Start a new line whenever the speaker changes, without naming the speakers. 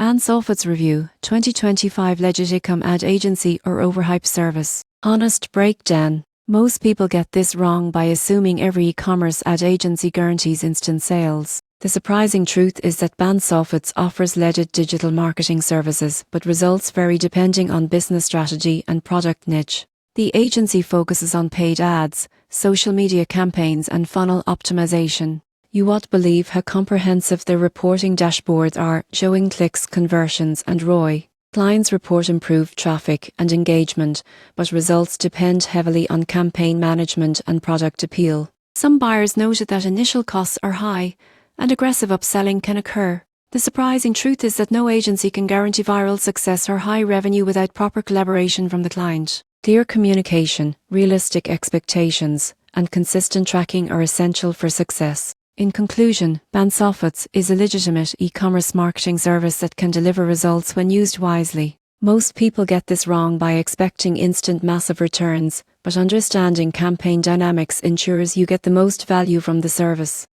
BandsOffAds Review 2025 Legit Ecom Ad Agency or Overhyped Service. Honest breakdown. Most people get this wrong by assuming every e-commerce ad agency guarantees instant sales. The surprising truth is that BandsOffAds offers legit digital marketing services, but results vary depending on business strategy and product niche. The agency focuses on paid ads, social media campaigns and funnel optimization. You won't believe how comprehensive their reporting dashboards are, showing clicks, conversions and ROI. Clients report improved traffic and engagement, but results depend heavily on campaign management and product appeal. Some buyers noted that initial costs are high and aggressive upselling can occur. The surprising truth is that no agency can guarantee viral success or high revenue without proper collaboration from the client. Clear communication, realistic expectations, and consistent tracking are essential for success. In conclusion, BandsOffAds is a legitimate e-commerce marketing service that can deliver results when used wisely. Most people get this wrong by expecting instant massive returns, but understanding campaign dynamics ensures you get the most value from the service.